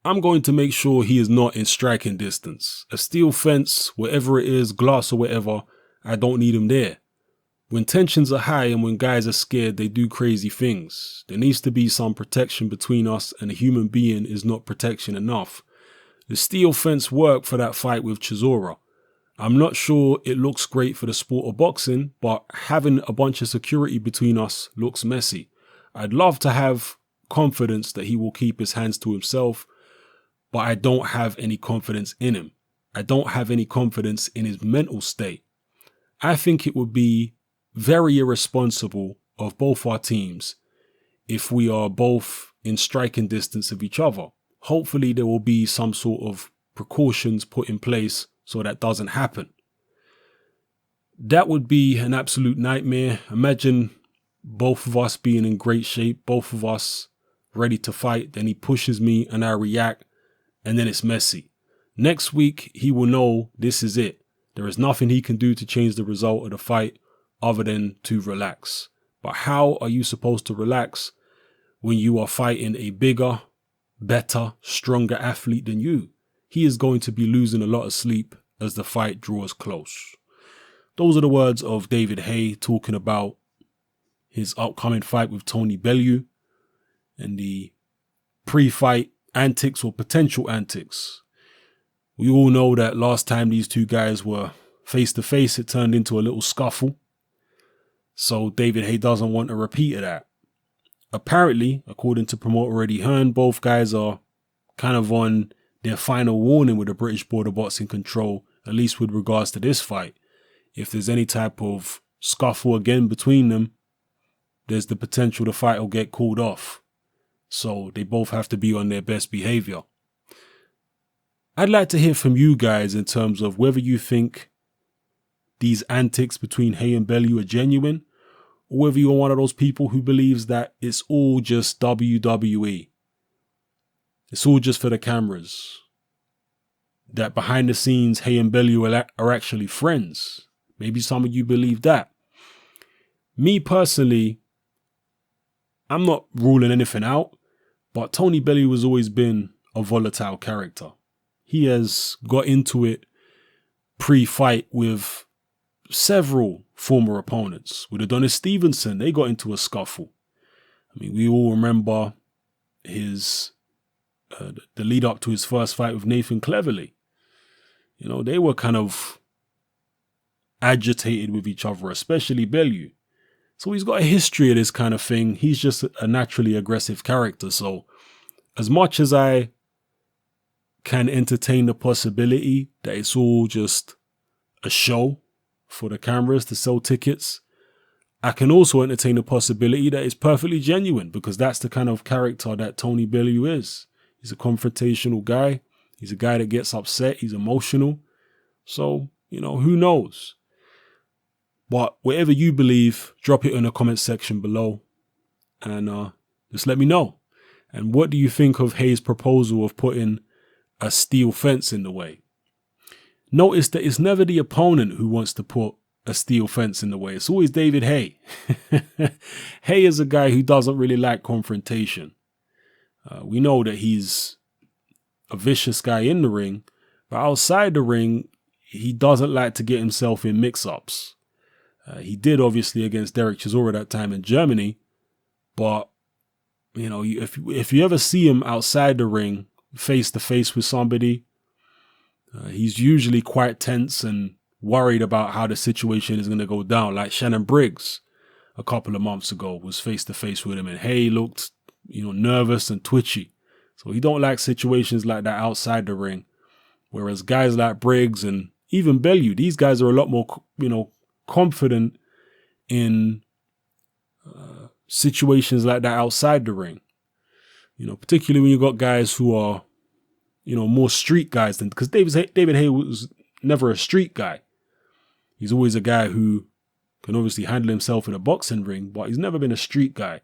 I'm going to make sure he is not in striking distance. A steel fence, whatever it is, glass or whatever, I don't need him there. When tensions are high and when guys are scared, they do crazy things. There needs to be some protection between us, and a human being is not protection enough. The steel fence worked for that fight with Chisora. I'm not sure it looks great for the sport of boxing, but having a bunch of security between us looks messy. I'd love to have confidence that he will keep his hands to himself, but I don't have any confidence in him. I don't have any confidence in his mental state. I think it would be very irresponsible of both our teams if we are both in striking distance of each other. Hopefully there will be some sort of precautions put in place so that doesn't happen. That would be an absolute nightmare. Imagine both of us being in great shape, both of us ready to fight, then he pushes me and I react, and then it's messy. Next week, he will know this is it. There is nothing he can do to change the result of the fight other than to relax. But how are you supposed to relax when you are fighting a bigger, better, stronger athlete than you? He is going to be losing a lot of sleep as the fight draws close. Those are the words of David Haye talking about his upcoming fight with Tony Bellew and the pre-fight antics or potential antics. We all know that last time these two guys were face to face, it turned into a little scuffle. So David Haye doesn't want a repeat of that. Apparently, according to promoter Eddie Hearn, both guys are kind of on their final warning with the British Border Boxing Control, at least with regards to this fight. If there's any type of scuffle again between them, there's the potential the fight will get called off. So they both have to be on their best behavior. I'd like to hear from you guys in terms of whether you think these antics between Haye and Bellew are genuine, or whether you're one of those people who believes that it's all just WWE. It's all just for the cameras. That behind the scenes, Haye and Bellew are actually friends. Maybe some of you believe that. Me personally, I'm not ruling anything out, but Tony Bellew has always been a volatile character. He has got into it pre-fight with several former opponents. With Adonis Stevenson, they got into a scuffle. I mean, we all remember his the lead up to his first fight with Nathan Cleverly. You know, they were kind of agitated with each other, especially Bellew. So he's got a history of this kind of thing. He's just a naturally aggressive character. So as much as I can entertain the possibility that it's all just a show for the cameras to sell tickets, I can also entertain the possibility that it's perfectly genuine, because that's the kind of character that Tony Bellew is. He's a confrontational guy. He's a guy that gets upset. He's emotional. So, you know, who knows? But whatever you believe, drop it in the comment section below and just let me know. And what do you think of Haye's proposal of putting a steel fence in the way? Notice that it's never the opponent who wants to put a steel fence in the way. It's always David Haye. Haye is a guy who doesn't really like confrontation. We know that he's a vicious guy in the ring, but outside the ring, he doesn't like to get himself in mix-ups. He did obviously against Derek Chisora that time in Germany, but you know, if you ever see him outside the ring, face to face with somebody, he's usually quite tense and worried about how the situation is going to go down. Like Shannon Briggs a couple of months ago was face to face with him, and Haye looked, you know, nervous and twitchy. So he don't like situations like that outside the ring. Whereas guys like Briggs and even Bellew, these guys are a lot more, you know, confident in situations like that outside the ring. You know, particularly when you got guys who are, you know, more street guys than, because David Haye was never a street guy. He's always a guy who can obviously handle himself in a boxing ring, but he's never been a street guy.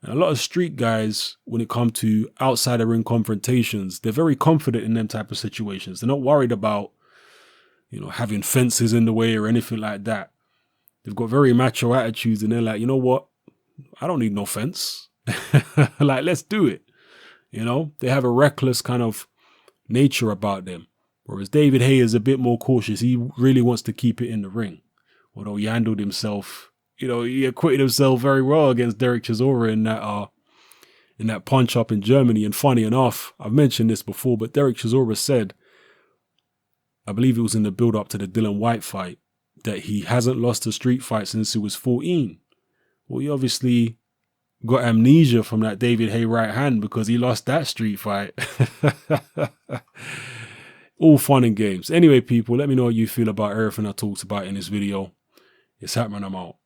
And a lot of street guys, when it comes to outside the ring confrontations, they're very confident in them type of situations. They're not worried about, you know, having fences in the way or anything like that. They've got very macho attitudes, and they're like, you know what? I don't need no fence. Like, let's do it. You know, they have a reckless kind of nature about them. Whereas David Haye is a bit more cautious. He really wants to keep it in the ring. Although he handled himself, you know, he acquitted himself very well against Derek Chisora in that punch up in Germany. And funny enough, I've mentioned this before, but Derek Chisora said, I believe it was in the build up to the Dylan White fight, that he hasn't lost a street fight since he was 14. Well, he obviously got amnesia from that David Haye right hand because he lost that street fight. All fun and games. Anyway, people, let me know how you feel about everything I talked about in this video. It's happening. I'm out.